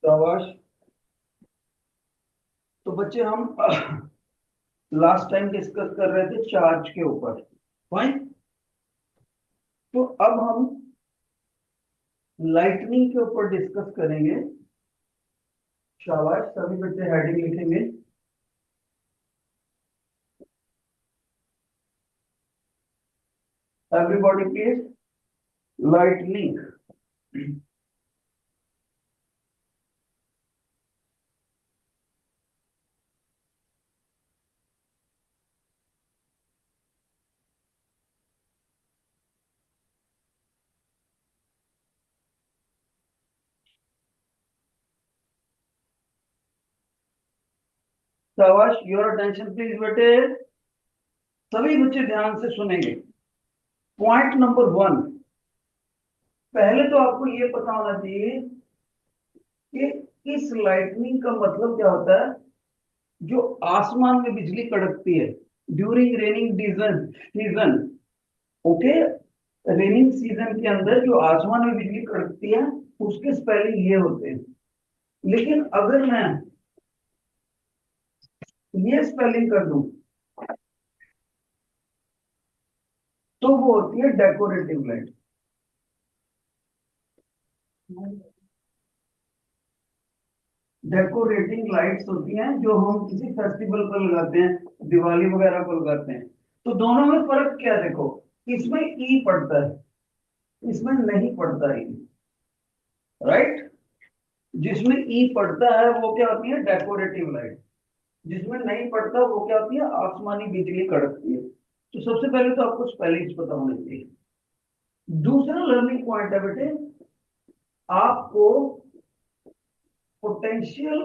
शाबाश। तो बच्चे हम लास्ट टाइम डिस्कस कर रहे थे चार्ज के ऊपर। फाइन। तो अब हम लाइटनिंग के ऊपर डिस्कस करेंगे। शाबाश, सभी बच्चे हेडिंग लिखेंगे। Everybody please. लाइटनिंग। शाबाश, योर अटेंशन प्लीज बेटे। सभी बच्चे ध्यान से सुनेंगे। Point number 1। पहले तो आपको ये पता होना चाहिए कि इस लाइटनिंग का मतलब क्या होता है। जो आसमान में बिजली कड़कती है during raining season. Okay. Raining season के अंदर जो आसमान में बिजली कड़कती है उसके स्पेलिंग ये होते हैं। लेकिन अगर मैं ये स्पेलिंग कर दूं तो वो होती है डेकोरेटिव लाइट। डेकोरेटिंग लाइट्स होती हैं जो हम किसी फेस्टिवल पर लगाते हैं, दिवाली वगैरह पर लगाते हैं। तो दोनों में फर्क क्या है देखो। इसमें ई पड़ता है, इसमें नहीं पड़ता है। राइट। जिसमें ई पड़ता है वो क्या होती है, डेकोरेटिव लाइट। जिसमें नहीं पड़ता वो क्या होती है, आसमानी बिजली कड़कती है। तो सबसे पहले तो आपको स्पेलिंग्स पता होने चाहिए। दूसरा लर्निंग पॉइंट है बेटे, आपको पोटेंशियल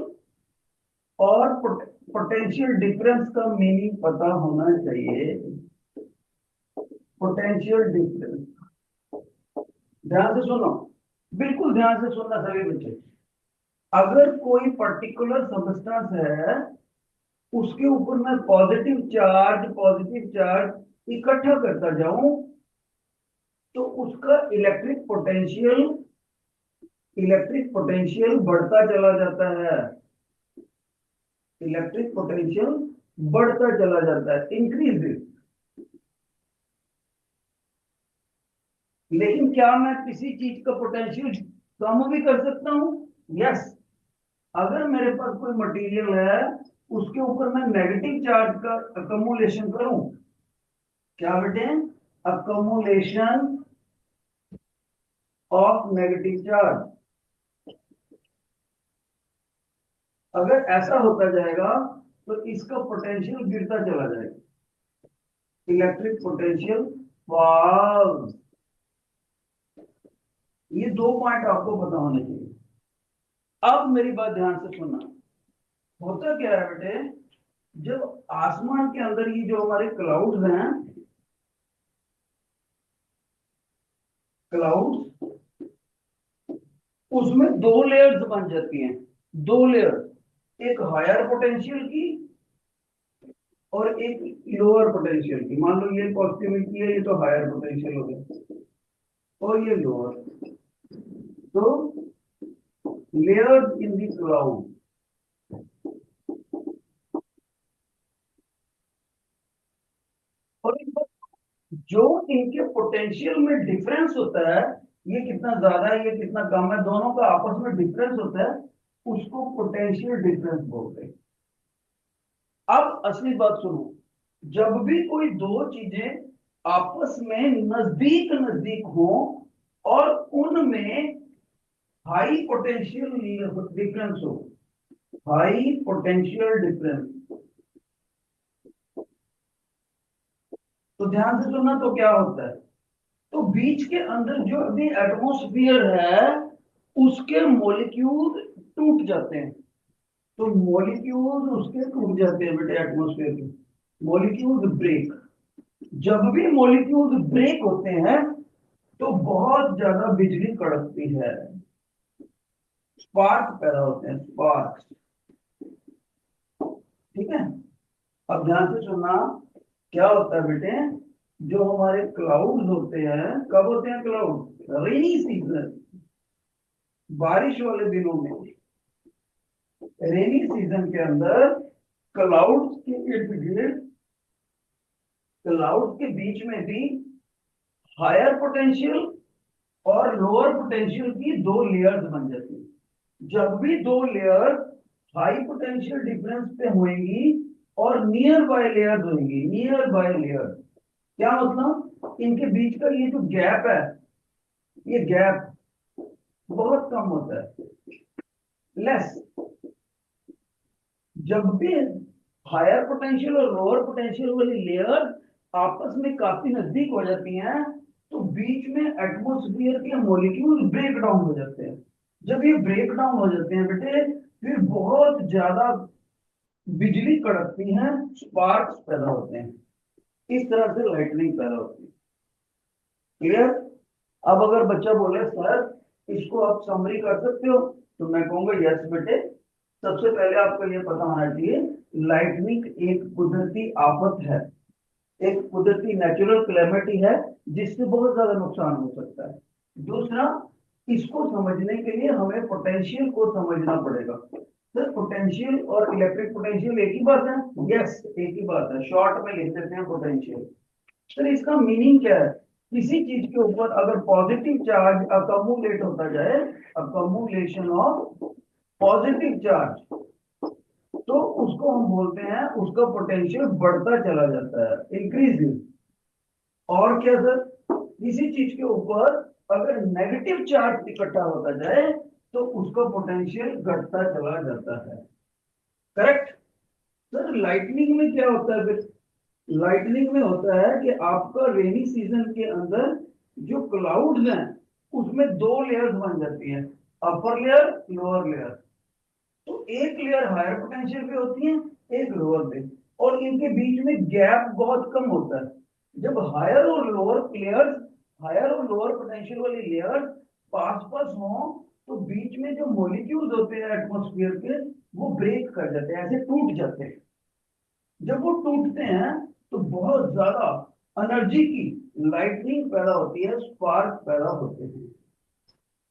और पोटेंशियल डिफरेंस का मीनिंग पता होना चाहिए। Potential difference. ध्यान से सुनो, बिल्कुल ध्यान से सुनना सभी बच्चे। अगर कोई पर्टिकुलर सब्सटेंस है उसके ऊपर मैं पॉजिटिव चार्ज इकट्ठा करता जाऊं तो उसका इलेक्ट्रिक पोटेंशियल बढ़ता चला जाता है। इलेक्ट्रिक पोटेंशियल बढ़ता चला जाता है, इंक्रीज। लेकिन क्या मैं किसी चीज का पोटेंशियल कम भी कर सकता हूं? यस। अगर मेरे पास कोई मटेरियल है उसके ऊपर मैं नेगेटिव चार्ज का अकोमोलेशन करूं, क्या बेटे, अकोमोलेशन ऑफ नेगेटिव चार्ज। अगर ऐसा होता जाएगा तो इसका पोटेंशियल गिरता चला जाएगा। Electric potential falls. ये दो पॉइंट आपको पता होने चाहिए। अब मेरी बात ध्यान से सुनना। होता क्या है बेटे, जब आसमान के अंदर ये जो हमारे क्लाउड्स हैं, क्लाउड्स, उसमें दो लेयर्स बन जाती हैं। दो लेयर, एक हायर पोटेंशियल की और एक लोअर पोटेंशियल की। मान लो ये पॉजिटिविटी है, ये तो हायर पोटेंशियल हो गया, और ये लोअर। तो लेयर्स इन द क्लाउड। और जो इनके पोटेंशियल में डिफरेंस होता है, ये कितना ज्यादा है ये कितना कम है, दोनों का आपस में डिफरेंस होता है, उसको पोटेंशियल डिफरेंस बोलते हैं। अब असली बात सुनो। जब भी कोई दो चीजें आपस में नजदीक नजदीक हो और उनमें हाई पोटेंशियल डिफरेंस हो, हाई पोटेंशियल डिफरेंस, तो ध्यान से सुनना तो क्या होता है। तो बीच के अंदर जो अभी एटमॉस्फेयर है उसके मॉलिक्यूल टूट जाते हैं। तो मॉलिक्यूल उसके टूट जाते हैं बेटे, एटमॉस्फेयर के मॉलिक्यूल ब्रेक। जब भी मॉलिक्यूल ब्रेक होते हैं तो बहुत ज्यादा बिजली कड़कती है, स्पार्क पैदा होते हैं, स्पार्क। ठीक है। अब ध्यान से सुनना, क्या होता है बेटे, जो हमारे क्लाउड्स होते हैं, कब होते हैं क्लाउड? रेनी सीजन, बारिश वाले दिनों में। रेनी सीजन के अंदर क्लाउड्स के इर्द गिर्द, क्लाउड्स के बीच में भी हायर पोटेंशियल और लोअर पोटेंशियल की दो लेयर्स बन जाती है। जब भी दो लेयर हाई पोटेंशियल डिफरेंस पे होंगी और नियर बाय लेयर्स होंगी, नियर बाय लेयर क्या मतलब, इनके बीच का ये जो गैप है, ये गैप बहुत कम होता है, लेस। जब भी हायर पोटेंशियल और लोअर पोटेंशियल वाली लेयर आपस में काफी नजदीक हो जाती हैं, तो बीच में एटमॉस्फेयर के मॉलिक्यूल ब्रेक डाउन हो जाते हैं। जब ये ब्रेक डाउन हो जाते हैं बेटे, फिर बहुत ज्यादा बिजली कड़कती है, स्पार्क्स पैदा होते हैं, इस तरह से लाइटनिंग पैदा होती है। क्लियर? अब अगर बच्चा बोले सर इसको आप समरी कर सकते हो, तो मैं कहूंगा यस बेटे। सबसे पहले आपको ये पता होना चाहिए, लाइटनिंग एक कुदरती आफत है, एक कुदरती नेचुरल क्लेमिटी है, जिससे बहुत ज्यादा नुकसान हो सकता है। दूसरा, इसको समझने के लिए हमें पोटेंशियल को समझना पड़ेगा। सर पोटेंशियल और इलेक्ट्रिक पोटेंशियल एक ही बात है? यस, एक ही बात है, शॉर्ट में लिख देते हैं पोटेंशियल। सर इसका मीनिंग क्या है? किसी चीज के ऊपर अगर पॉजिटिव चार्ज अकमुलेट होता जाए, अकमुलेशन ऑफ पॉजिटिव चार्ज, तो उसको हम बोलते हैं, उसका पोटेंशियल बढ़ता चला जाता है, इंक्रीजिंग। और क्या सर, किसी चीज के ऊपर अगर नेगेटिव चार्ज इकट्ठा होता जाए, तो उसका पोटेंशियल घटता चला जाता है। करेक्ट? सर लाइटनिंग में क्या होता है फिर? लाइटनिंग में होता है कि आपका रेनी सीजन के अंदर जो क्लाउड्स हैं, उसमें दो लेयर्स बन जाती हैं, अपर लेयर, लोअर लेयर। तो एक लेयर हायर पोटेंशियल पे होती है, एक लोअर पे, और इनके बीच में गैप बहुत कम होता है। जब हायर और लोअर लेयर्स, हायर और लोअर पोटेंशियल वाली लेयर्स पास पास हों, तो बीच में जो मॉलिक्यूल्स होते हैं एटमॉस्फेयर के, वो ब्रेक कर जाते हैं, ऐसे टूट जाते हैं। जब वो टूटते हैं, तो बहुत ज्यादा एनर्जी की लाइटनिंग पैदा होती है, स्पार्क पैदा होते हैं।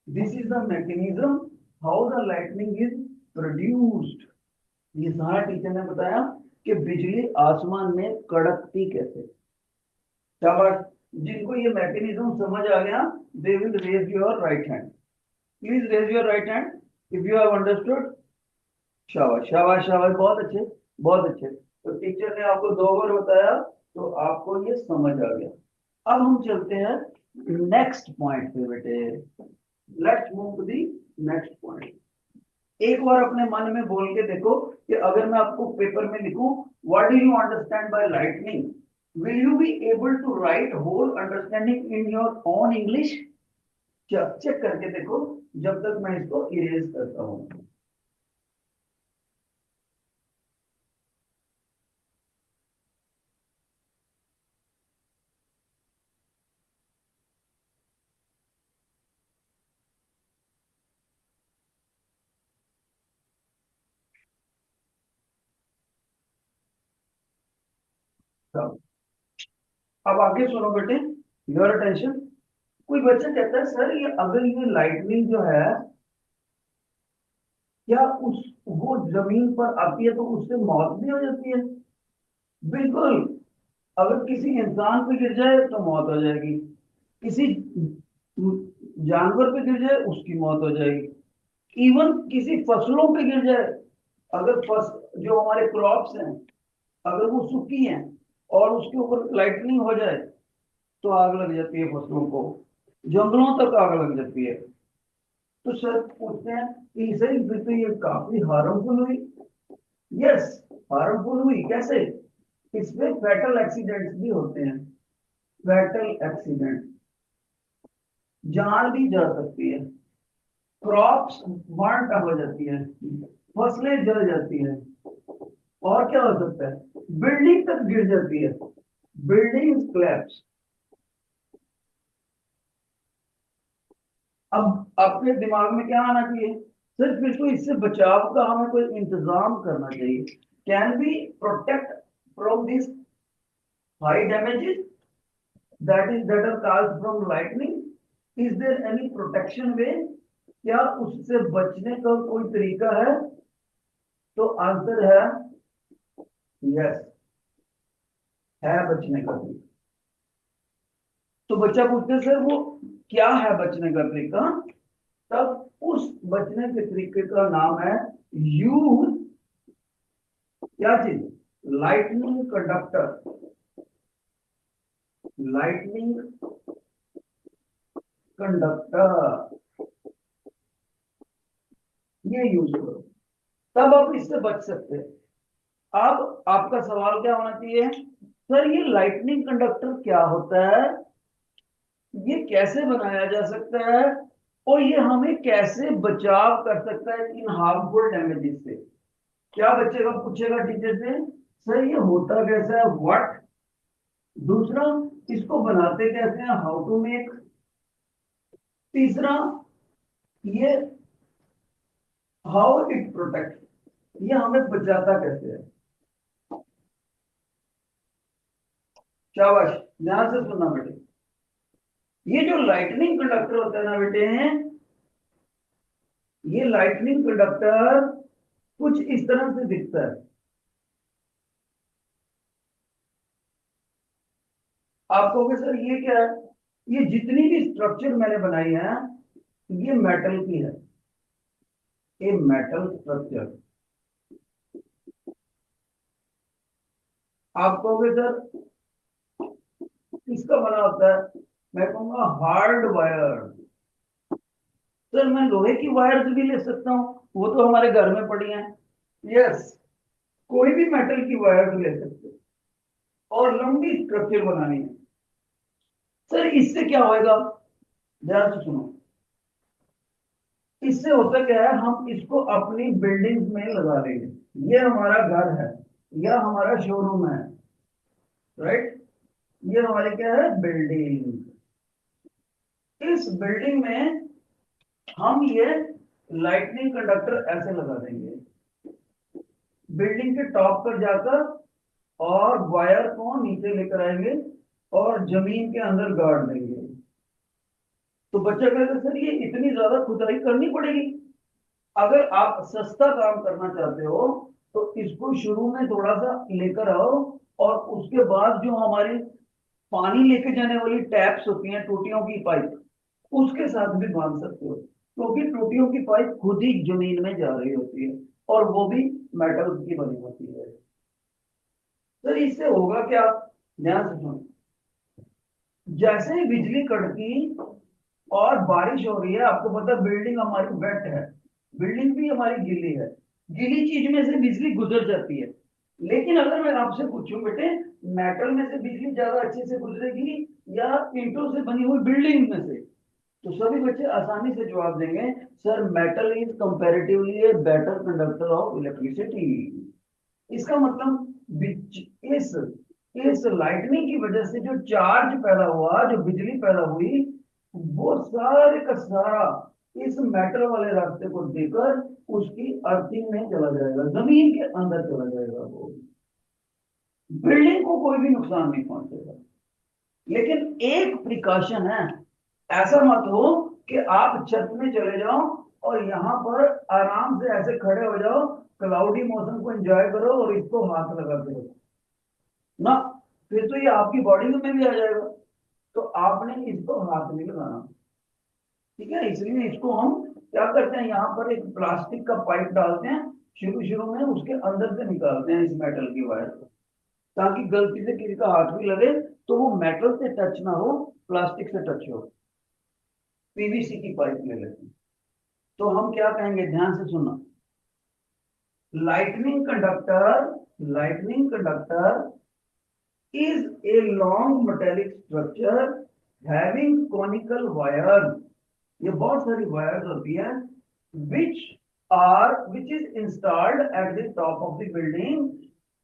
This is the mechanism how the lightning is produced. ये सारा टीचर ने बताया कि बिजली आसमान में कड़कती कैसे। शाबाश, जिनको ये मैकेनिज्म समझ आ गया, they will raise your right hand. Please raise your right hand if you have understood. शाबाश शाबाश शाबाश, बहुत अच्छे, बहुत अच्छे। तो टीचर ने आपको दो बार बताया, तो आपको ये समझ आ गया। अब हम चलते हैं नेक्स्ट पॉइंट पे बेटे। Let's move to the next point. एक बार अपने मन में बोल के देखो कि अगर मैं आपको पेपर में लिखूं, what do you understand by lightning, will you be able to write whole understanding in your own English? Check करके देखो, जब तक मैं इसको इरेज करता हूं। अब आगे सुनो बेटे, योर अटेंशन। कोई बच्चा कहता है सर ये अगर ये लाइटनिंग जो है, क्या उस वो जमीन पर आती है तो उससे मौत भी हो जाती है? बिल्कुल। अगर किसी इंसान पे गिर जाए तो मौत हो जाएगी, किसी जानवर पे गिर जाए उसकी मौत हो जाएगी, इवन किसी फसलों पे गिर जाए, अगर जो हमारे क्रॉप्स हैं, अगर वो सूखी हैं और उसके ऊपर लाइटनिंग हो जाए, तो आग लग जाती है फसलों को, जंगलों तक आग लग जाती है। तो सर पूछते हैं कि सही फिर तो ये काफी हार्मफुल हुई। यस, हार्मफुल हुई कैसे? इसमें फैटल एक्सीडेंट्स भी होते हैं। फैटल एक्सीडेंट, जान भी जा सकती है, क्रॉप्स बर्न हो जाती है, फसलें जल जाती है, और क्या हो सकता है, बिल्डिंग तक गिर जाती है, बिल्डिंग क्लैप्स। अब आपके दिमाग में क्या आना चाहिए? सर फिर तो इससे बचाव का हमें कोई इंतजाम करना चाहिए। Can be protect from this high damages that are caused from lightning? Is there any protection way? क्या उससे बचने का कोई तरीका है? तो आंसर है यस, है बचने का तरीका। तो बच्चा पूछते सर वो क्या है बचने का तरीका, तब उस बचने के तरीके का नाम है यूज, क्या चीज, लाइटनिंग कंडक्टर, लाइटनिंग कंडक्टर, ये यूज करो, तब आप इससे बच सकते हैं। अब आपका सवाल क्या होना चाहिए, सर ये लाइटनिंग कंडक्टर क्या होता है, ये कैसे बनाया जा सकता है, और ये हमें कैसे बचाव कर सकता है इन हार्मफुल डैमेजेस से। क्या बच्चेगा पूछेगा टीचर से, सर ये होता कैसा है, व्हाट, दूसरा इसको बनाते कैसे हैं, हाउ टू मेक, तीसरा ये हाउ इट प्रोटेक्ट, ये हमें बचाता कैसे है। शाबाश, ध्यान से सुनना बेटे। ये जो लाइटनिंग कंडक्टर होता है ना बेटे, ये लाइटनिंग कंडक्टर कुछ इस तरह से दिखता है। आप कहोगे सर ये क्या है, ये जितनी भी स्ट्रक्चर मैंने बनाई है ये मेटल की है, ये मेटल स्ट्रक्चर। आप कहोगे सर किसका बना होता है, मैं कहूंगा हार्ड वायर। सर मैं लोहे की वायर्स भी ले सकता हूँ, वो तो हमारे घर में पड़ी हैं। यस, कोई भी मेटल की वायर्स ले सकते हो और लंबी स्ट्रक्चर बनानी है। सर इससे क्या होएगा, ध्यान से सुनो। इससे होता क्या है, हम इसको अपनी बिल्डिंग में लगा लेंगे। ये हमारा घर है या हमारा शोरूम है, राइट, ये हमारी क्या है, बिल्डिंग। इस बिल्डिंग में हम ये लाइटनिंग कंडक्टर ऐसे लगा देंगे बिल्डिंग के टॉप पर जाकर, और वायर को नीचे लेकर आएंगे और जमीन के अंदर गाड़ देंगे। तो बच्चा कहता है सर ये इतनी ज्यादा खुदाई करनी पड़ेगी। अगर आप सस्ता काम करना चाहते हो तो इसको शुरू में थोड़ा सा लेकर आओ, और उसके बाद जो हमारी पानी लेके जाने वाली टैप्स होती हैं, टूटियों की पाइप, उसके साथ भी बांध सकते हो, क्योंकि टूटियों की पाइप खुद ही जमीन में जा रही होती है और वो भी मेटल की बनी होती है। सर इससे होगा क्या, ध्यान से सुनो। जैसे ही बिजली कड़की और बारिश हो रही है, आपको पता है बिल्डिंग हमारी वेट है, बिल्डिंग भी हमारी गीली है, गीली चीज में से बिजली गुजर जाती है। लेकिन अगर मैं आपसे पूछूं बेटे, मेटल में से बिजली ज्यादा अच्छे से गुजरेगी या ईंटों से बनी हुई बिल्डिंग में से, तो सभी बच्चे आसानी से जवाब देंगे, sir metal is comparatively a better conductor of electricity. इसका मतलब इस इस लाइटनिंग की वजह से जो चार्ज पैदा हुआ, जो बिजली पैदा हुई, वो सारे का सारा इस मेटल वाले रास्ते को देकर उसकी अर्थिंग में चला जाएगा, जमीन के अंदर चला जाएगा, वो बिल्डिंग को कोई भी नुकसान नहीं पहुंचेगा। लेकिन एक प्रिकॉशन है, ऐसा मत हो कि आप छत में चले जाओ और यहां पर आराम से ऐसे खड़े हो जाओ, क्लाउडी मौसम को एंजॉय करो और इसको हाथ लगा के रखो ना, फिर तो ये आपकी बॉडी में भी आ जाएगा। तो आपने इसको हाथ नहीं लगाना, ठीक है। इसलिए इसको हम क्या करते हैं, यहाँ पर एक प्लास्टिक का पाइप डालते हैं, शुरू शुरू में उसके अंदर से निकालते हैं इस मेटल की वायर को, ताकि गलती से किसी का हाथ भी लगे तो वो मेटल से टच ना हो, प्लास्टिक से टच हो। पीवीसी की पाइप ले लेते हैं। तो हम क्या कहेंगे, ध्यान से सुनना। Lightning conductor, lightning conductor is a long metallic structure having conical wires, ये बहुत सारी वायर्स होती हैं, which is installed at the top of the building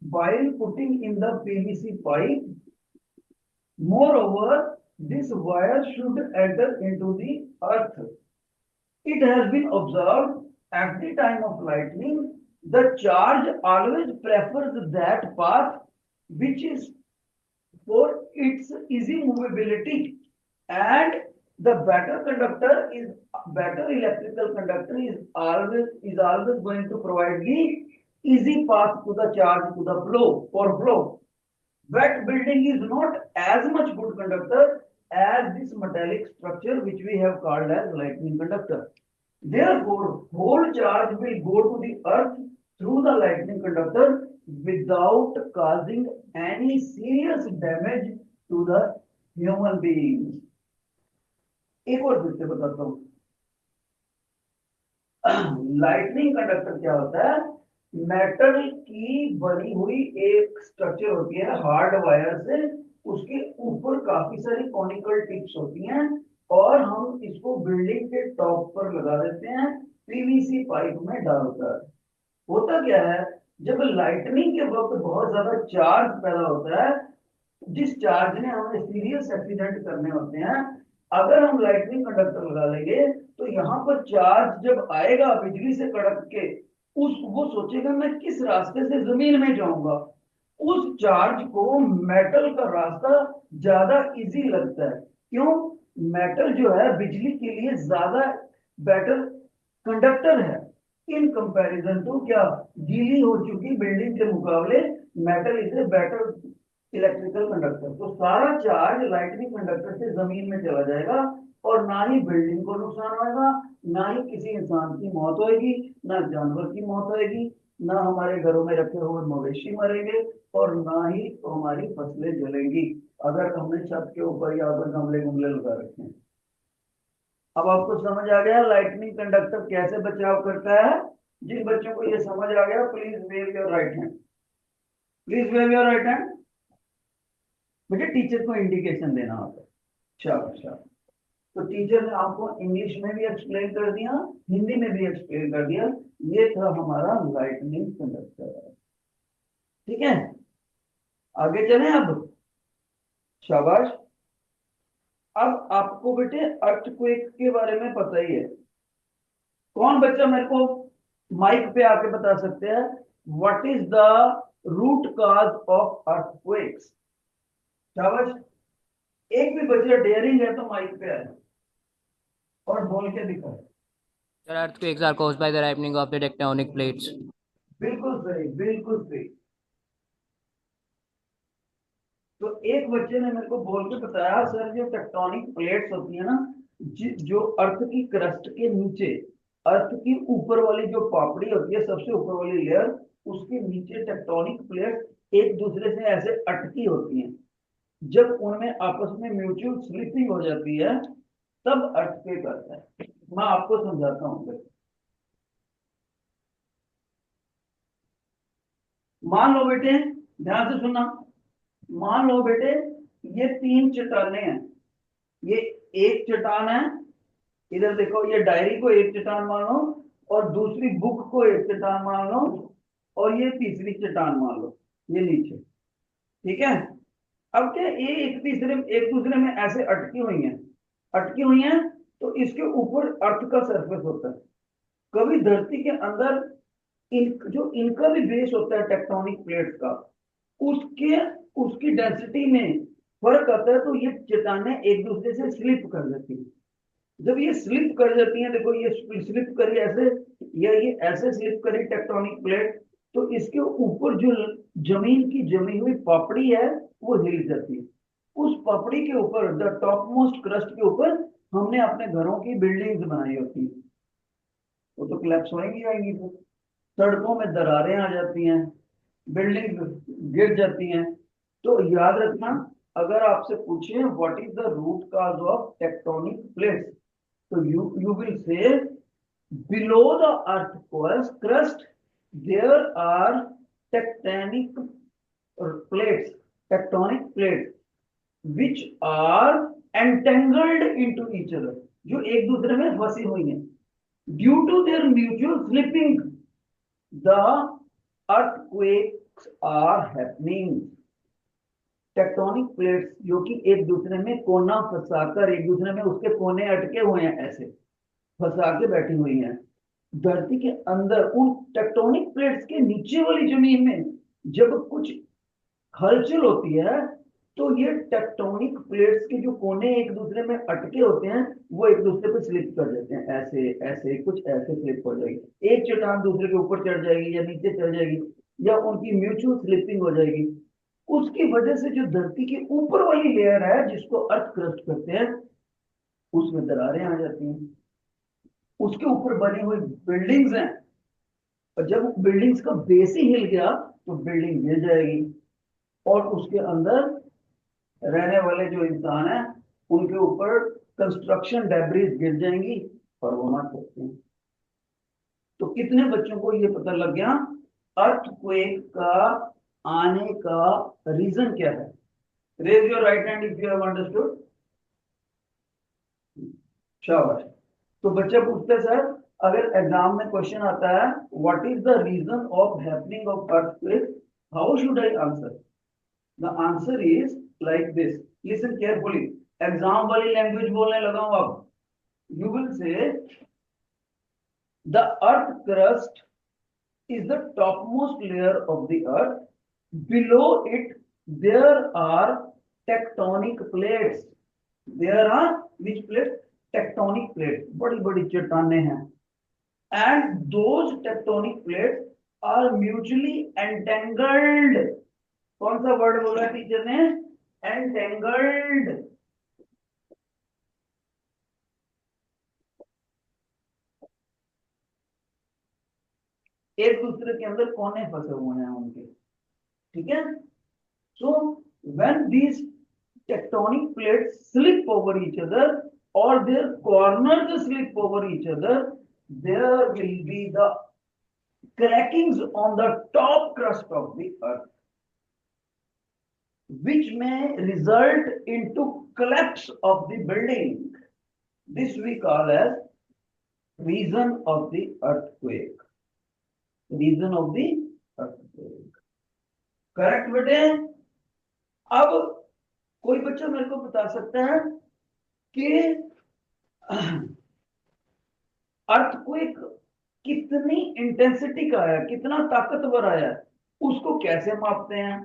while putting in the PVC pipe. Moreover, this wire should enter into the earth. It has been observed at the time of lightning, the charge always prefers that path which is for its easy movability, and the better electrical conductor is always going to provide the easy path to the charge to the flow for flow. Wet building is not as much good conductor as this metallic structure which we have called as lightning conductor. Therefore, whole charge will go to the earth through the lightning conductor without causing any serious damage to the human beings. एक और फिर से बताता हूं, lightning conductor क्या होता है? Metal की बनी हुई एक स्ट्रक्चर होती है हार्ड वायर से, उसके ऊपर काफी सारी कॉनिकल टिप्स होती हैं और हम इसको बिल्डिंग के टॉप पर लगा देते हैं पीवीसी पाइप में डालकर। होता क्या है, जब लाइटनिंग के वक्त बहुत ज्यादा चार्ज पैदा होता है, जिस चार्ज ने हमें सीरियस एक्सीडेंट करने होते हैं, अगर हम लाइटनिंग कंडक्टर लगा लेंगे तो यहाँ पर चार्ज जब आएगा बिजली से कड़क के, वो सोचेगा मैं किस रास्ते से जमीन में जाऊंगा। उस चार्ज को मेटल का रास्ता ज्यादा इजी लगता है। क्यों? मेटल जो है बिजली के लिए ज्यादा बेटर कंडक्टर है इन कंपैरिजन टू क्या, गीली हो चुकी बिल्डिंग के मुकाबले metal is a better electrical conductor. तो सारा चार्ज लाइटनिंग कंडक्टर से जमीन में चला जाएगा और ना ही बिल्डिंग को नुकसान होगा, ना ही किसी इंसान की मौत होगी, ना जानवर की मौत होगी, ना हमारे घरों में रखे हुए मवेशी मरेंगे और ना ही तो हमारी फसलें जलेंगी अगर हमने छत के ऊपर या पर गमले गमले लगा रखे हैं। अब आपको समझ आ गया लाइटनिंग कंडक्टर कैसे बचाव करता है? जिन बच्चों को ये समझ आ गया please wave your right hand, please wave your right hand. बेटे टीचर को इंडिकेशन देना होता है। शाबाश शाबाश। तो टीचर ने आपको इंग्लिश में भी एक्सप्लेन कर दिया, हिंदी में भी एक्सप्लेन कर दिया। ये था हमारा लाइटनिंग कंडक्टर। ठीक है, आगे चलें अब। शाबाश। अब आपको बेटे अर्थक्वेक के बारे में पता ही है। कौन बच्चा मेरे को माइक पे आके बता सकते हैं what is the root cause of earthquakes? शाबाश। एक भी बच्चा डेयरिंग है तो माइक पे आए और बोल के दिखाए। Sir, earthquakes are caused by the ripening of the tectonic plates. बिल्कुल सही, बिल्कुल सही। तो एक बच्चे ने मेरे को बोल के बताया सर जो टेक्टोनिक प्लेट्स होती है ना, जो अर्थ की क्रस्ट के नीचे, अर्थ की ऊपर वाली जो पापड़ी होती है, सबसे ऊपर वाली लेयर, उसके नीचे टेक्टोनिक प्लेट एक दूसरे से ऐसे अटकी होती हैं। जब उनमें आपस में म्यूचुअल स्लिपिंग हो जाती है तब अर्थक्वेक आता है। मैं आपको समझाता हूँ। मान लो बेटे, ध्यान से सुनना, मान लो बेटे ये तीन चट्टाने हैं। ये एक चट्टान है, इधर देखो, ये डायरी को एक चट्टान मान लो और दूसरी बुक को एक चट्टान मान लो और ये तीसरी चट्टान मान लो, ये नीचे। ठीक है, अब क्या ये एक दूसरे में ऐसे अटकी हुई हैं तो इसके ऊपर अर्थ का सरफेस होता है। कभी धरती के अंदर इनका भी बेस होता है टेक्टोनिक प्लेट्स का, उसके उसकी डेंसिटी में फर्क आता है तो ये चट्टानें एक दूसरे से स्लिप कर जाती है। जब ये स्लिप कर जाती हैं, देखो ये स्लिप करी ऐसे या ये ऐसे स्लिप करी टेक्टोनिक प्लेट, तो इसके ऊपर जो जमीन की जमी हुई पापड़ी है वो हिल जाती है। उस पापड़ी के ऊपर, द टॉप मोस्ट क्रस्ट के ऊपर हमने अपने घरों की बिल्डिंग्स बनाई होती है, वो तो क्लैप्स होएंगी आएंगी, तो सड़कों में दरारें आ जाती हैं, बिल्डिंग गिर जाती हैं। तो याद रखना, अगर आपसे पूछे what is the root cause of tectonic plates, तो you will say below the earth crust there are tectonic plates, tectonic plates which are entangled into each other, जो एक दूसरे में फंसी हुई हैं। Due to their mutual slipping, the earthquakes are happening. Tectonic plates जो कि एक दूसरे में कोना फंसाकर, एक दूसरे में उसके कोने अटके हुए हैं, ऐसे फंसा के बैठी हुई हैं धरती के अंदर। उन टेक्टोनिक प्लेट्स के नीचे वाली जमीन में जब कुछ हलचल होती है तो ये टेक्टोनिक प्लेट्स के जो कोने एक दूसरे में अटके होते हैं वो एक दूसरे पे स्लिप कर देते हैं, ऐसे ऐसे कुछ ऐसे स्लिप हो जाएगी, एक चट्टान दूसरे के ऊपर चढ़ जाएगी या नीचे चढ़ जाएगी या उनकी म्यूचुअल स्लिपिंग हो जाएगी। उसकी वजह से जो धरती के ऊपर वाली लेयर है जिसको अर्थ क्रस्ट कहते हैं उसमें दरारें आ जाती हैं, उसके ऊपर बनी हुई बिल्डिंग्स हैं, और जब बिल्डिंग्स का बेस ही हिल गया तो बिल्डिंग गिर जाएगी और उसके अंदर रहने वाले जो इंसान है उनके ऊपर कंस्ट्रक्शन डेब्रिज गिर जाएंगी और वो मर सकते हैं। तो कितने बच्चों को ये पता लग गया अर्थक्वेक का आने का रीजन क्या है? Raise your right hand if you have understood. शाबाश। तो बच्चा पूछते हैं सर अगर एग्जाम में क्वेश्चन आता है what is the reason of happening of earthquake, how should I answer? The answer is like this, listen carefully, exam वाली लैंग्वेज बोलने लगा हूं अब। You will say the earth crust is the topmost layer of the earth. Below it, there are tectonic plates. There are which plates? Tectonic plates. बड़ी बड़ी चट्टानें हैं. And those tectonic plates are mutually entangled. कौन सा word बोला teacher ने? Entangled. एक दूसरे के अंदर कोने फंसे हुए हैं उनके, ठीक है? So when these tectonic plates slip over each other or their corners slip over each other, there will be the crackings on the top crust of the earth, which may result into collapse of the building. This we call as reason of the earthquake. Reason of the earthquake. Correct बेटे? अब कोई बच्चा मेरे को बता सकता है कि अर्थक्वेक कितनी इंटेंसिटी का है, कितना ताकतवर आया है, उसको कैसे मापते हैं?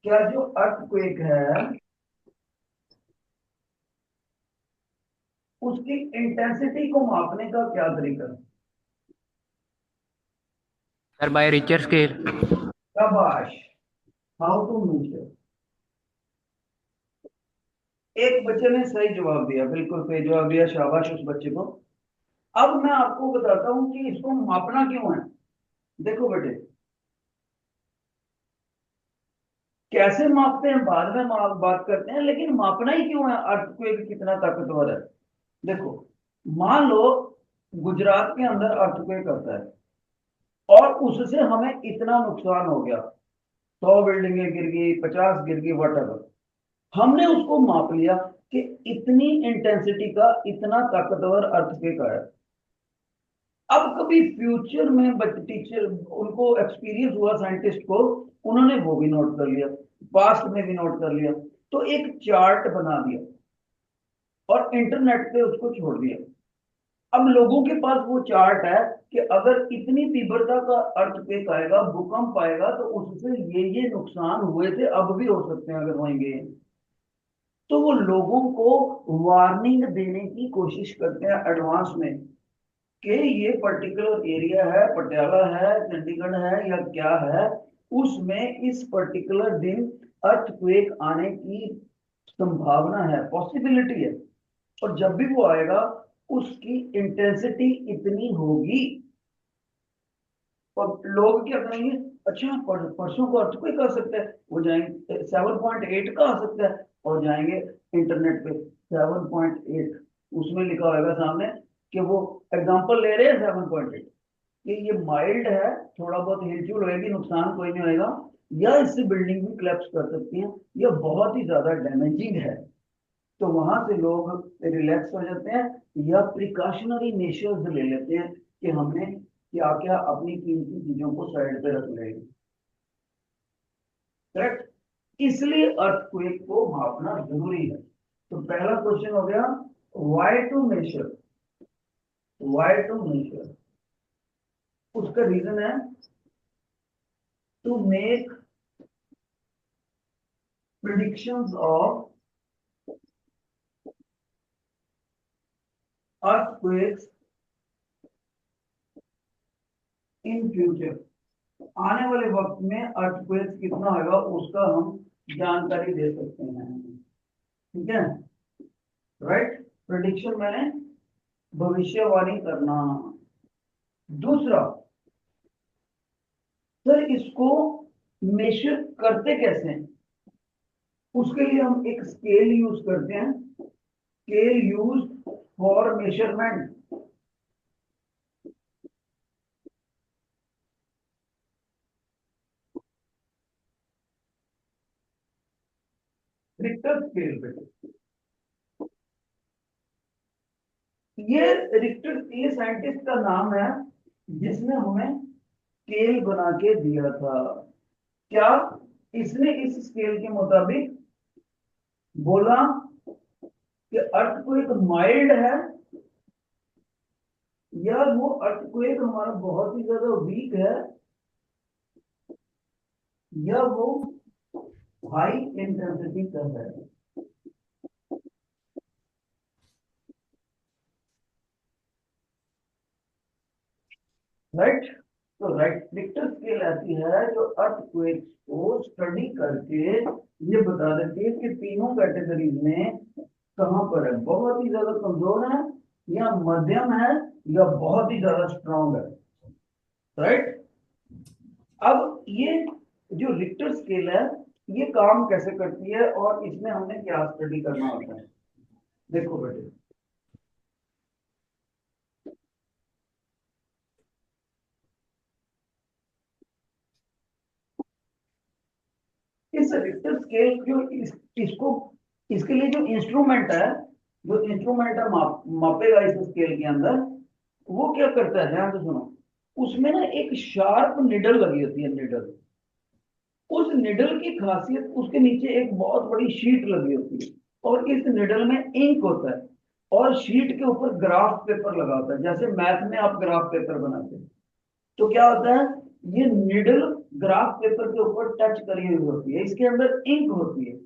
क्या जो अर्थक्वेक है उसकी इंटेंसिटी को मापने का क्या तरीका है? Sir, by Richter scale. शाबाश, हाउ टू मेजर। एक बच्चे ने सही जवाब दिया, बिल्कुल सही जवाब दिया, शाबाश उस बच्चे को। अब मैं आपको बताता हूं कि इसको मापना क्यों है। देखो बेटे, कैसे मापते हैं बाद में बात करते हैं, लेकिन मापना ही क्यों है अर्थक्वेक कितना ताकतवर है। देखो, मान लो गुजरात के अंदर अर्थक्वेक आता है और उससे हमें इतना नुकसान हो गया, 100 बिल्डिंगें गिर गई, 50 गिर गई, वट, हमने उसको माप लिया कि इतनी इंटेंसिटी का इतना ताकतवर अर्थक्वेक आया। अब कभी फ्यूचर में टीचर उनको एक्सपीरियंस हुआ साइंटिस्ट को, उन्होंने वो भी नोट कर लिया, पास्ट में भी नोट कर लिया, तो एक चार्ट बना दिया और इंटरनेट पे उसको छोड़ दिया। अब लोगों के पास वो चार्ट है कि अगर इतनी तीव्रता का अर्थक्वेक आएगा, भूकंप आएगा, तो उससे ये नुकसान हुए थे, अब भी हो सकते हैं अगर होंगे। तो वो लोगों को वार्निंग देने की कोशिश करते हैं एडवांस में कि ये पर्टिकुलर एरिया है, पटियाला है, चंडीगढ़ है या क्या है, उसमें इस पर्टिकुलर दिन अर्थक्वेक आने की संभावना है, पॉसिबिलिटी है, और जब भी वो आएगा उसकी इंटेंसिटी इतनी होगी। और लोग क्या करेंगे, अच्छा परसों को अर्थक्वेक आ सकता है, वो जाएंगे 7.8 का आ सकता है और जाएंगे इंटरनेट पे 7.8, उसमें लिखा होगा सामने कि वो एग्जांपल ले रहे हैं 7.8 कि ये माइल्ड है, थोड़ा बहुत हिलचुल होगी, नुकसान कोई नहीं होगा, या इससे बिल्डिंग भी क्लैप्स कर सकती है, या बहुत ही ज्यादा डैमेजिंग है। तो वहां से लोग रिलैक्स हो जाते हैं या प्रिकॉशनरी मेजर्स ले लेते हैं कि हमने क्या क्या अपनी कीमती चीजों को साइड पे रख लेंगे। करेक्ट? इसलिए अर्थक्वेक को मापना जरूरी है। तो पहला क्वेश्चन हो गया why to measure, why to measure, उसका रीजन है to make predictions of earthquakes in future। आने वाले वक्त में अर्थक्वेक कितना होगा उसका हम जानकारी दे सकते हैं। ठीक है, राइट। प्रेडिक्शन मैंने भविष्यवाणी करना। दूसरा, सर इसको मेजर करते कैसे हैं? उसके लिए हम एक स्केल यूज करते हैं, scale use for measurement. Richter scale पे, ये रिक्टर, ये साइंटिस्ट का नाम है जिसने हमें स्केल बना के दिया था। क्या इसने इस स्केल के मुताबिक बोला कि अर्थक्वेक माइल्ड है, या वो अर्थक्वेक हमारा बहुत ही ज्यादा वीक है, या वो हाई इंटेंसिटी का है? राइट। तो राइट, रिक्टर स्केल ऐसी है जो अर्थक्वेक को स्टडी करके ये बता देती है कि तीनों कैटेगरीज में कहां पर है, बहुत ही ज्यादा कमजोर है, या मध्यम है, या बहुत ही ज्यादा स्ट्रांग है। राइट। अब ये जो रिक्टर स्केल है ये काम कैसे करती है और इसमें हमने क्या स्टडी करना होता है? देखो बेटे, इस रिक्टर स्केल जो इसको, इसके लिए जो इंस्ट्रूमेंट है, जो इंस्ट्रूमेंट है मापेगा इस स्केल के अंदर, वो क्या करता है, ध्यान से सुनो। उसमें ना एक शार्प निडल लगी होती है, निडल। उस निडल की खासियत, उसके नीचे एक बहुत बड़ी शीट लगी होती है, और इस निडल में इंक होता है, और शीट के ऊपर ग्राफ पेपर लगा होता है, जैसे मैथ में आप ग्राफ पेपर बनाते हैं। तो क्या होता है, ये निडल ग्राफ पेपर के ऊपर टच करी हुई होती है, इसके अंदर इंक होती है।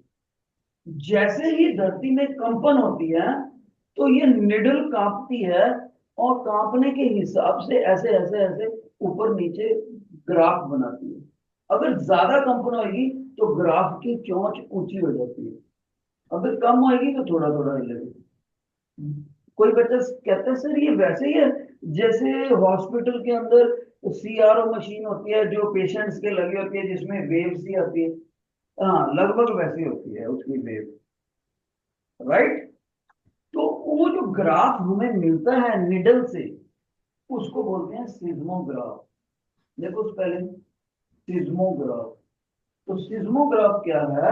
जैसे ही धरती में कंपन होती है तो ये निडल कांपती है, और कांपने के हिसाब से ऐसे ऐसे ऐसे ऊपर नीचे ग्राफ बनाती है। अगर ज्यादा कंपन होगी तो ग्राफ की चोंच ऊंची हो जाती है, अगर कम होगी तो थोड़ा थोड़ा हिलेगी। कोई बच्चा कहता है सर ये वैसे ही है जैसे हॉस्पिटल के अंदर सीआरओ मशीन होती है जो पेशेंट्स के लगी होती है, जिसमें वेव्स ही आती है। हाँ, लगभग वैसी होती है उसकी वेव। राइट। तो वो जो ग्राफ हमें मिलता है निडल से, उसको बोलते हैं सिज्मोग्राफ। देखो पहले, सिज्मोग्राफ। तो सिज्मोग्राफ क्या है?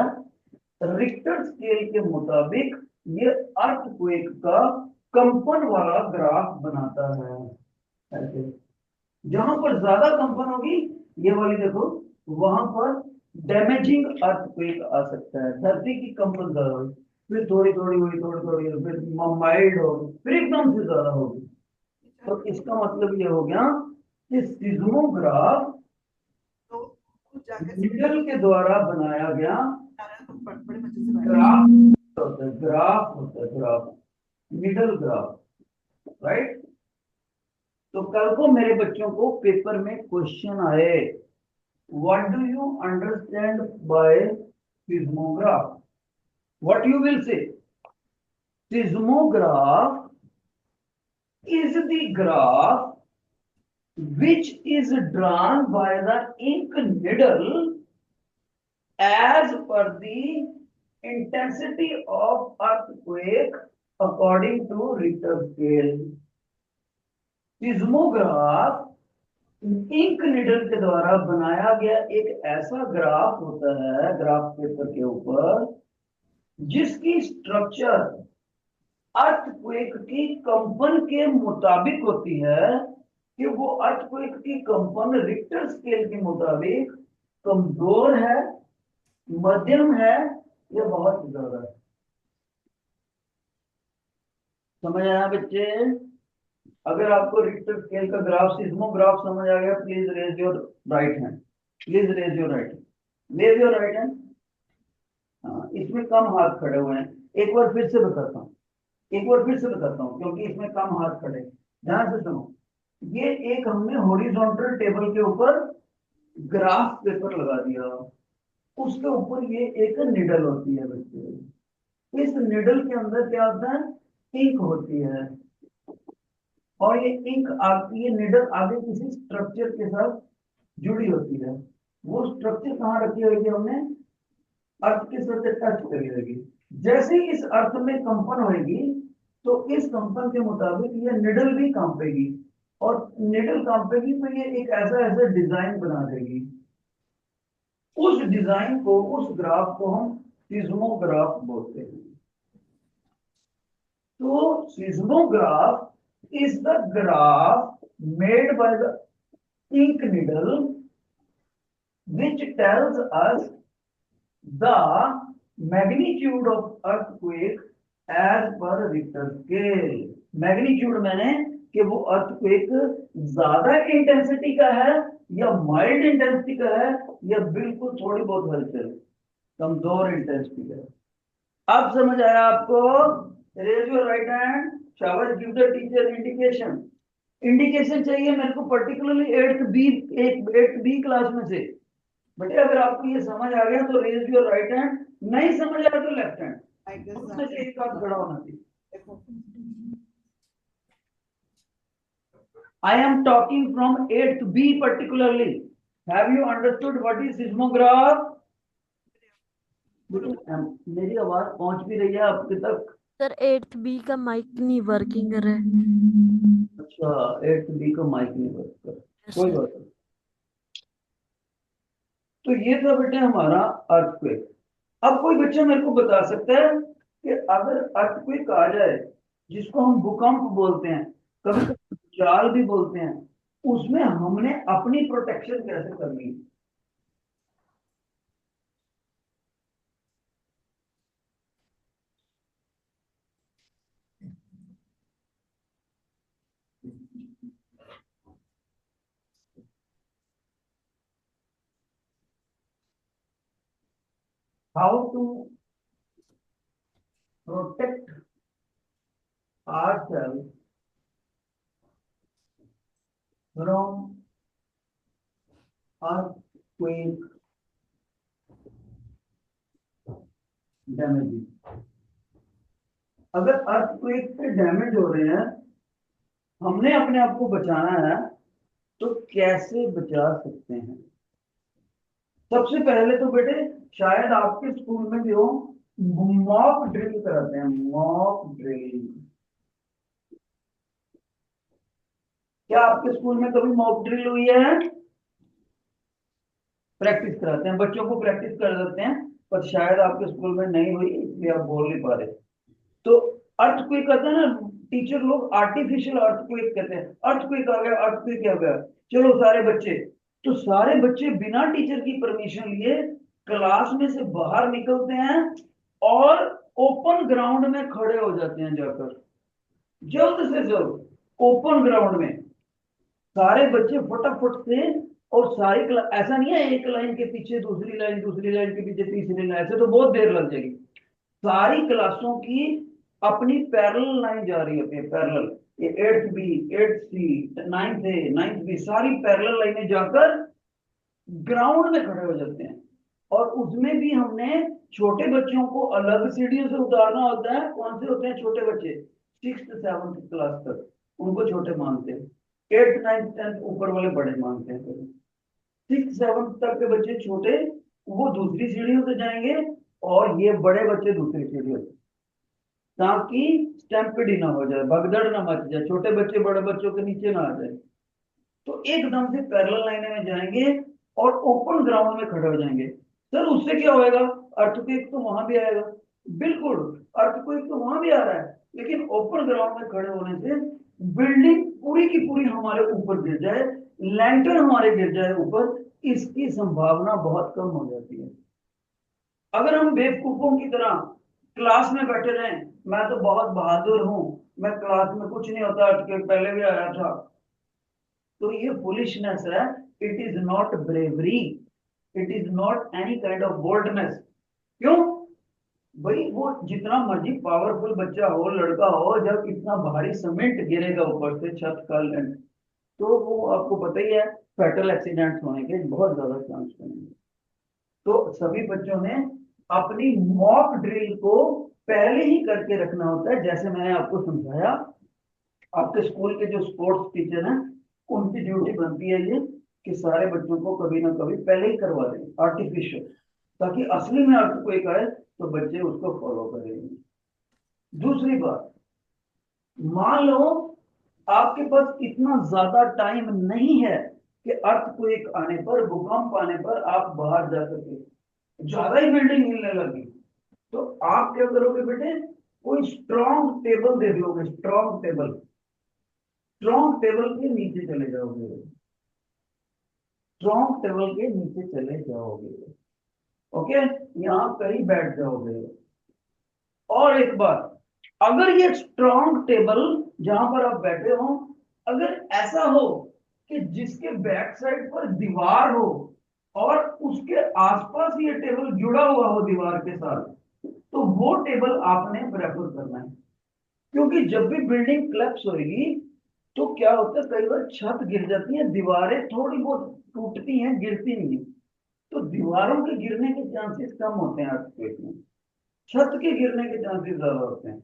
रिक्टर स्केल के मुताबिक ये अर्थक्वेक का कंपन वाला ग्राफ बनाता है। ऐसे जहां पर ज्यादा कंपन होगी, ये वाली देखो, वहां पर डैमेजिंग अर्थक्वेक आ सकता है। धरती की कंपन ज्यादा होगी, फिर थोड़ी थोड़ी हुई, थोड़ी थोड़ी हुई, फिर माइल्ड होगी, फिर एकदम से ज्यादा होगी। तो इसका मतलब ये हो गया कि सिज्मोग्राफ निडल के द्वारा बनाया गया ग्राफ होता है, ग्राफ होता है, ग्राफ, निडल ग्राफ। राइट। तो कल को मेरे बच्चों को पेपर में क्वेश्चन आए, what do you understand by seismograph, what you will say? Seismograph is the graph which is drawn by the ink needle as per the intensity of earthquake according to Richter scale। Seismograph ink needle के द्वारा बनाया गया एक ऐसा graph होता है, graph paper के ऊपर, जिसकी स्ट्रक्चर अर्थक्वेक की कंपन के मुताबिक होती है, कि वो अर्थक्वेक की कंपन रिक्टर स्केल के मुताबिक कमजोर है, मध्यम है, या बहुत ज्यादा है। समझ आया बच्चे? अगर आपको रिक्टर स्केल का ग्राफ, सिज्मोग्राफ समझ आ गया, please raise your right hand, please raise your right hand, raise your right hand. हाँ, इसमें कम हाथ खड़े हुए हैं। एक बार फिर से बताता हूँ, क्योंकि इसमें कम हाथ खड़े। ध्यान से सुनो, ये एक हमने हॉरिजॉन्टल टेबल के ऊपर ग्राफ पेपर लगा दिया, उसके ऊपर ये एक निडल होती है बच्चे। इस निडल के अंदर क्या होता है, इंक होती है, और ये इंक आती है, निडल आगे किसी स्ट्रक्चर के साथ जुड़ी होती है। वो स्ट्रक्चर कहाँ रखी होगी, हमने अर्थ के साथ टच करी होगी। जैसे ही इस अर्थ में कंपन होगी, तो इस कंपन के मुताबिक ये निडल भी कांपेगी, और निडल कांपेगी तो ये एक ऐसा ऐसा डिजाइन बना देगी। उस डिजाइन को, उस ग्राफ को हम सिज्मोग्राफ बोलते हैं। तो seismograph is the graph made by the ink needle which tells us the magnitude of earthquake as per Richter scale। Magnitude मैंने कि वो अर्थक्वेक ज्यादा इंटेंसिटी का है या माइल्ड इंटेंसिटी का है, या बिल्कुल थोड़ी बहुत हलचल कमजोर इंटेंसिटी का है। अब समझ आया आपको? रेज योर राइट हैंड, शाबाश, give the teacher indication. Indication चाहिए मेरे को पर्टिकुलरली 8th बी क्लास में से। बेटे अगर आपको ये समझ आ गया तो रेज योर राइट हैंड, नहीं समझ आया तो लेफ्ट हैंड, उसमें से एक हाथ खड़ा होना चाहिए। I am talking from 8th B particularly. Have you understood what is seismograph? मेरी आवाज पहुंच भी रही है आपके तक? सर 8th बी का माइक नहीं वर्किंग कर रहा है। अच्छा, 8th बी का माइक नहीं वर्क कर, कोई बात नहीं। तो ये था बेटे हमारा अर्थक्वेक। अब कोई बच्चा मेरे को बता सकता है कि अगर अर्थक्वेक आ जाए, जिसको हम भूकंप बोलते हैं, कभी कभी जाल भी बोलते हैं, उसमें हमने अपनी प्रोटेक्शन कैसे करनी है? How to protect ourselves from earthquake damage? अगर अर्थक्वेक से डैमेज हो रहे हैं, हमने अपने आप को बचाना है, तो कैसे बचा सकते हैं? सबसे पहले तो बेटे शायद आपके स्कूल में भी हो, मॉक ड्रिल कराते हैं, मॉक ड्रिल। क्या आपके स्कूल में कभी मॉक ड्रिल हुई है? प्रैक्टिस कराते हैं बच्चों को, प्रैक्टिस कर देते हैं, पर शायद आपके स्कूल में नहीं हुई, इसलिए आप बोल नहीं पा रहे। तो अर्थक्वेक कहते हैं ना, टीचर लोग आर्टिफिशियल अर्थक्वेक कहते हैं। अर्थक्वेक आ गया, अर्थक्वेक आ गया, चलो सारे बच्चे, तो सारे बच्चे बिना टीचर की परमिशन लिए क्लास में से बाहर निकलते हैं और ओपन ग्राउंड में खड़े हो जाते हैं जाकर, जल्द से जल्द ओपन ग्राउंड में सारे बच्चे फटाफट से। और सारी ऐसा नहीं है एक लाइन के पीछे दूसरी लाइन, दूसरी लाइन के पीछे तीसरी लाइन, ऐसे तो बहुत देर लग जाएगी। सारी क्लासों की अपनी पैरेलल लाइन जा रही होती है, पैरेलल। ये 8th बी, 8th सी, 9th ए, 9th बी, सारी पैरेलल लाइनें जाकर ग्राउंड में खड़े हो जाते हैं। और उसमें भी हमने छोटे बच्चों को अलग सीढ़ियों से उतारना होता है। कौन से होते हैं छोटे बच्चे? 6th 7th क्लास तक उनको छोटे मानते हैं, 8th 9th 10th ऊपर वाले बड़े मानते हैं। 6th 7th तक के बच्चे छोटे, वो दूसरी सीढ़ियों से जाएंगे, और ये बड़े बच्चे दूसरी सीढ़ियों से, ताकि स्टैम्पिड ना हो जाए, भगदड़ ना मच जाए, छोटे बच्चे बड़े बच्चों के नीचे ना आ जाए। तो एकदम से पैरेलल लाइनें में जाएंगे और ओपन ग्राउंड में खड़े हो जाएंगे। सर उससे क्या होएगा? अर्थक्वेक तो वहां भी आएगा, बिल्कुल, अर्थक्वेक तो वहां भी आ रहा है, लेकिन ओपन ग्राउंड में खड़े होने से बिल्डिंग पूरी की पूरी हमारे ऊपर गिर जाए, लैंटर हमारे गिर जाए ऊपर, इसकी संभावना बहुत कम हो जाती है। अगर हम बेवकूफों की तरह क्लास में बैठे रहे, मैं तो बहुत बहादुर हूं, मैं क्लास में कुछ नहीं होता, पहले भी आया था, तो ये फुलिशनेस है। It is not bravery, it is not any kind of boldness. क्यों? भाई वो जितना मर्जी पावरफुल बच्चा हो, लड़का हो, जब इतना भारी सीमेंट गिरेगा ऊपर से छत का, तो वो आपको पता ही है, फैटल एक्सीडेंट होने के बहुत ज्यादा चांस बनेंगे। तो सभी बच्चों ने अपनी मॉक ड्रिल को पहले ही करके रखना होता है। जैसे मैंने आपको समझाया, आपके स्कूल के जो स्पोर्ट्स टीचर हैं, उनकी ड्यूटी बनती है ये कि सारे बच्चों को कभी ना कभी पहले ही करवा दें आर्टिफिशियल, ताकि असली में अर्थक्वेक आए तो बच्चे उसको फॉलो करेंगे। दूसरी बात, मान लो आपके पास इतना ज्यादा टाइम नहीं है कि अर्थक्वेक आने पर, भूकंप आने पर आप बाहर जा सके, ज्यादा ही बिल्डिंग हिलने लगी, तो आप क्या करोगे बेटे, कोई स्ट्रॉन्ग टेबल देख लोगे, स्ट्रॉन्ग टेबल, स्ट्रॉन्ग टेबल के नीचे चले जाओगे, स्ट्रॉन्ग टेबल के नीचे चले जाओगे, ओके, यहाँ कहीं बैठ जाओगे। और एक बात, अगर ये स्ट्रॉन्ग टेबल जहां पर आप बैठे हो, अगर ऐसा हो कि जिसके बैक साइड पर दीवार हो और उसके आसपास ये टेबल जुड़ा हुआ हो दीवार के साथ, तो वो टेबल आपने प्रेफर करना है। क्योंकि जब भी बिल्डिंग क्लैप्स होगी तो क्या होता है, कई बार छत गिर जाती है, दीवारें थोड़ी बहुत टूटती हैं, गिरती नहीं है, तो दीवारों के गिरने के चांसेस कम होते हैं अर्थक्वेक में, छत के गिरने के चांसेस ज्यादा होते हैं।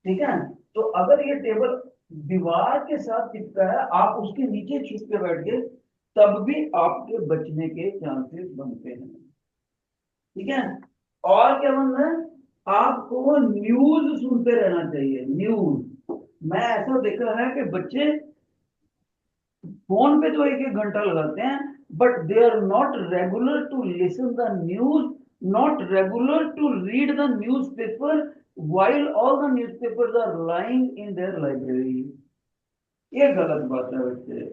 ठीक है, तो अगर ये टेबल दीवार के साथ चिपका है, आप उसके नीचे छुप के बैठ गए, तब भी आपके बचने के चांसेस बनते हैं। ठीक है, और क्या बनना है, आपको न्यूज सुनते रहना चाहिए, न्यूज। मैं ऐसा देखा है कि बच्चे फोन पे तो एक एक घंटा लगाते हैं, but they are not regular to listen the news, not regular to read the newspaper while all the newspapers are lying in their library। ये गलत बात है बच्चे,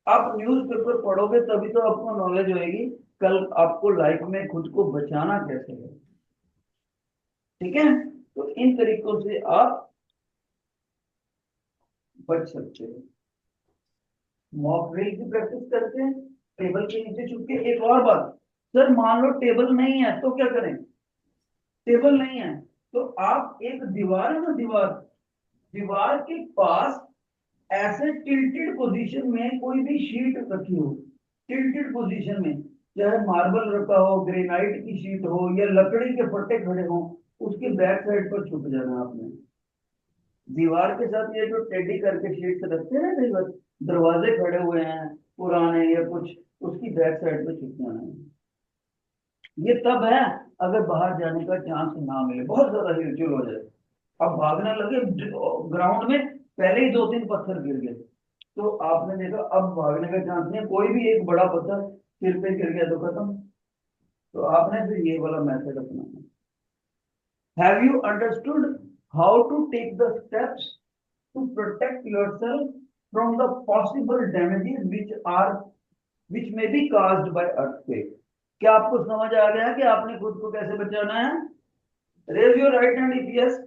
आप न्यूज़पेपर पढ़ोगे तभी तो आपको नॉलेज होएगी, कल आपको लाइफ में खुद को बचाना कैसे है। ठीक है, तो इन तरीकों से आप बच सकते हैं। मॉक ड्रिल की प्रैक्टिस करते हैं, टेबल के नीचे छुप के। एक और बात, सर मान लो टेबल नहीं है तो क्या करें, टेबल नहीं है तो आप एक दीवार है ना, दीवार, दीवार के पास ऐसे टिल्टेड पोजीशन में कोई भी शीट रखी हो, टिल्टेड पोजीशन में, चाहे मार्बल रखा हो, ग्रेनाइट की शीट हो, या लकड़ी के फट्टे खड़े हो, उसके बैक साइड पर छुप जाना आपने। दीवार के साथ ये जो टेडी करके शीट रखते हैं ना, कई बार दरवाजे खड़े हुए हैं पुराने या कुछ, उसकी बैक साइड पर छुप जाना है। ये तब है अगर बाहर जाने का चांस ना मिले, बहुत ज्यादा हिलचुल हो जाए, अब भागने लगे ग्राउंड में, पहले ही 2-3 पत्थर गिर गए, तो आपने देखा अब भागने का चांस नहीं है, कोई भी एक बड़ा पत्थर सिर पे गिर गया तो खत्म। तो आपने फिर ये वाला मेथड अपनाना। Have you understood how to take the steps to protect yourself from the possible damages which may be caused by earthquake? क्या आपको समझ आ गया कि आपने खुद को कैसे बचाना है? Raise your right hand if yes.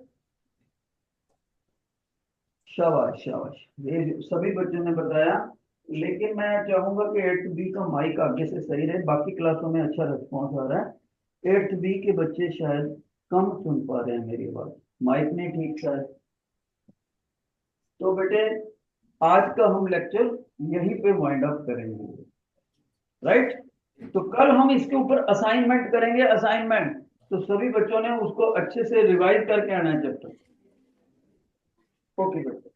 शाबाश शाबाश, ये सभी बच्चों ने बताया। लेकिन मैं चाहूंगा कि 8th बी का माइक आगे से सही रहे, बाकी क्लासों में अच्छा रिस्पॉन्स आ रहा है, 8th बी के बच्चे शायद कम सुन पा रहे हैं मेरी बात, माइक नहीं ठीक शायद। तो बेटे आज का हम लेक्चर यहीं पे वाइंड अप करेंगे, राइट? तो कल हम इसके ऊपर असाइनमेंट करेंगे, असाइनमेंट, तो सभी बच्चों ने उसको अच्छे से रिवाइज करके आना है चैप्टर। ओके बेटे।